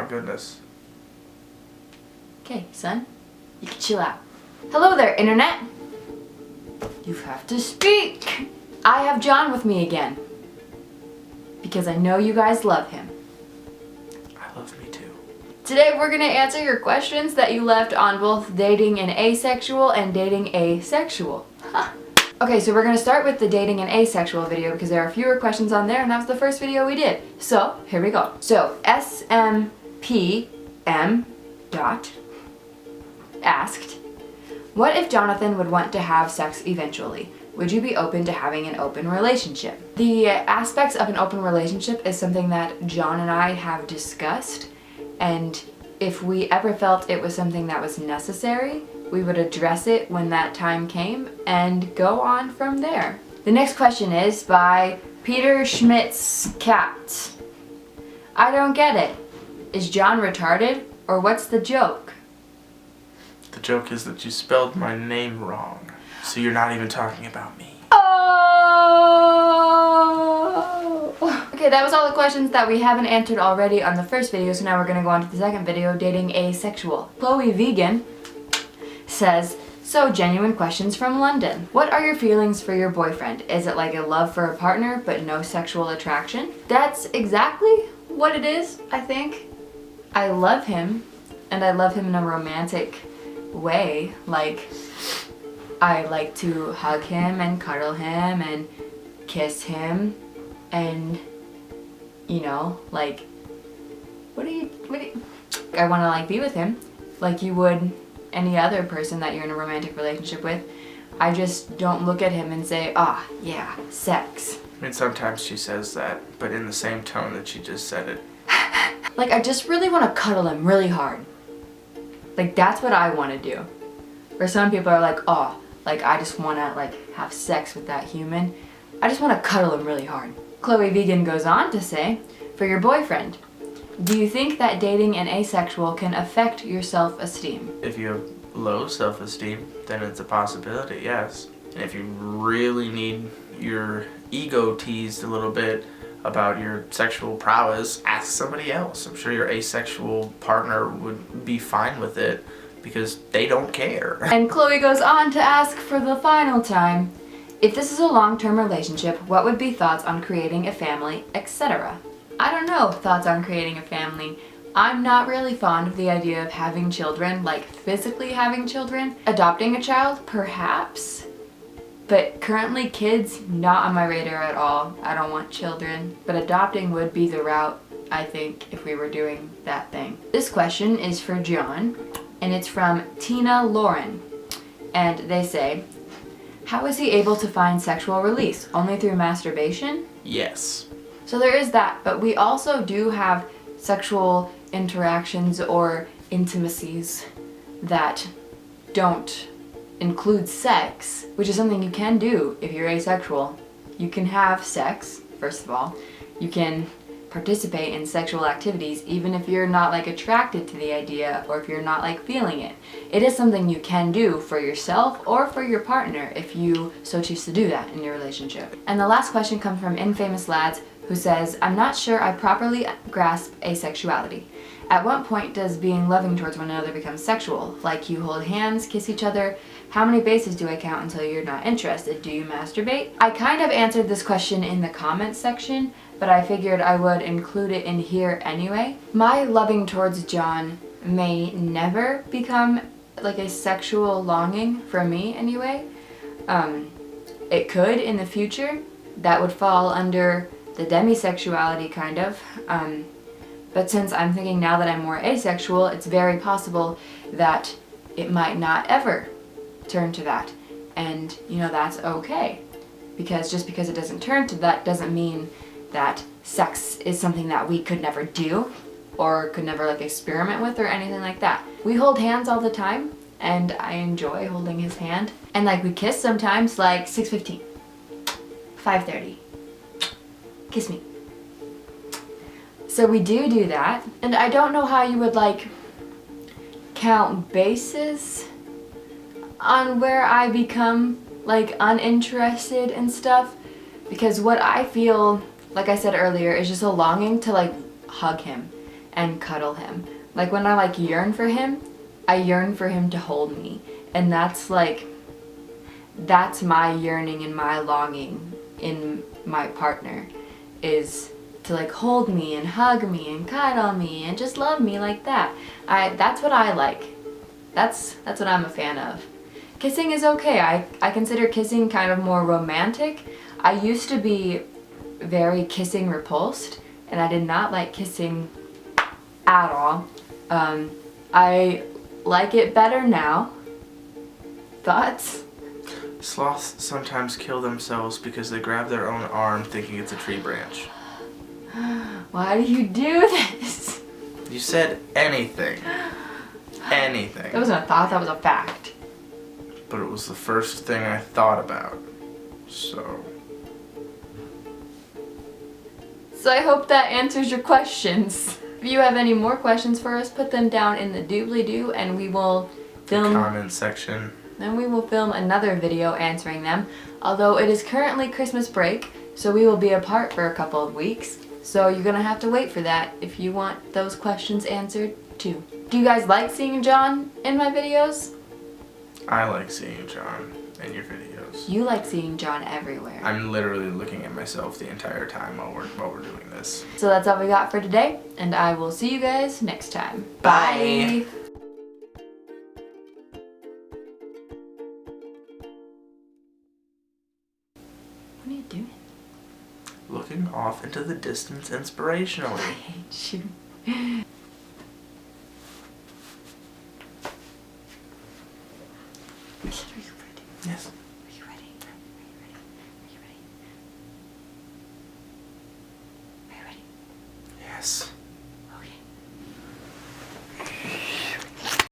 my goodness. Okay, son, you can chill out. Hello there, internet. You have to speak. I have John with me again. Because I know you guys love him. I love me too. Today we're gonna answer your questions that you left on both dating an asexual and dating asexual. Okay, so we're gonna start with the dating an asexual video because there are fewer questions on there and that was the first video we did. So, here we go. So, SMPM dot asked, what if Jonathan would want to have sex eventually? Would you be open to having an open relationship? The aspects of an open relationship is something that John and I have discussed, and if we ever felt it was something that was necessary, we would address it when that time came and go on from there. The next question is by Peter Schmidt's Cat. I don't get it. Is John retarded, or what's the joke? The joke is that you spelled my name wrong, so you're not even talking about me. Oh! Okay, that was all the questions that we haven't answered already on the first video, so now we're gonna go on to the second video, dating asexual. Chloe Vegan says, so genuine questions from London. What are your feelings for your boyfriend? Is it like a love for a partner but no sexual attraction? That's exactly what it is, I think. I love him, and I love him in a romantic way. Like, I like to hug him and cuddle him and kiss him and, you know, like, what do you, I want to like be with him like you would any other person that you're in a romantic relationship with. I just don't look at him and say, ah, yeah, sex. I mean, sometimes she says that, but in the same tone that she just said it. Like, I just really want to cuddle him really hard. Like, that's what I want to do. Or some people are like, oh, like, I just want to, like, have sex with that human. I just want to cuddle him really hard. Chloe Vegan goes on to say, for your boyfriend, do you think that dating an asexual can affect your self-esteem? If you have low self-esteem, then it's a possibility, yes. And if you really need your ego teased a little bit about your sexual prowess, ask somebody else. I'm sure your asexual partner would be fine with it because they don't care. And Chloe goes on to ask for the final time, if this is a long-term relationship, what would be thoughts on creating a family, etc.? I don't know thoughts on creating a family. I'm not really fond of the idea of having children, like physically having children. Adopting a child, perhaps. But currently kids, not on my radar at all. I don't want children. But adopting would be the route, I think, if we were doing that thing. This question is for John, and it's from Tina Lauren. And they say, how is he able to find sexual release? Only through masturbation? Yes. So there is that, but we also do have sexual interactions or intimacies that don't include sex, which is something you can do if you're asexual. You can have sex, first of all. You can participate in sexual activities even if you're not like attracted to the idea or if you're not like feeling it. It is something you can do for yourself or for your partner if you so choose to do that in your relationship. And the last question comes from Infamous Lads, who says, I'm not sure I properly grasp asexuality. At what point does being loving towards one another become sexual? Like you hold hands, kiss each other? How many bases do I count until you're not interested? Do you masturbate? I kind of answered this question in the comments section, but I figured I would include it in here anyway. My loving towards John may never become like a sexual longing for me anyway. It could in the future. That would fall under the demisexuality kind of. But since I'm thinking now that I'm more asexual, it's very possible that it might not ever turn to that. And, you know, that's okay. Because just because it doesn't turn to that doesn't mean that sex is something that we could never do or could never like experiment with or anything like that. We hold hands all the time and I enjoy holding his hand. And like we kiss sometimes, like 6:15, 5:30. Kiss me. So we do that, and I don't know how you would like count bases on where I become like uninterested and stuff, because what I feel, like I said earlier, is just a longing to like hug him and cuddle him. Like when I like yearn for him, I yearn for him to hold me. And that's like, that's my yearning and my longing in my partner, is to like hold me and hug me and cuddle me and just love me like that. That's what I like. That's what I'm a fan of. Kissing is okay. I consider kissing kind of more romantic. I used to be very kissing repulsed, and I did not like kissing at all. I like it better now. Thoughts? Sloths sometimes kill themselves because they grab their own arm thinking it's a tree branch. Why do you do this? You said anything. Anything. That wasn't a thought, that was a fact. But it was the first thing I thought about. So I hope that answers your questions. If you have any more questions for us, put them down in the doobly-doo and we will film. Comment section. Then we will film another video answering them. Although it is currently Christmas break, so we will be apart for a couple of weeks. So you're gonna have to wait for that if you want those questions answered too. Do you guys like seeing John in my videos? I like seeing John in your videos. You like seeing John everywhere. I'm literally looking at myself the entire time while we're doing this. So that's all we got for today, and I will see you guys next time. Bye. What are you doing? Looking off into the distance inspirationally. I hate you.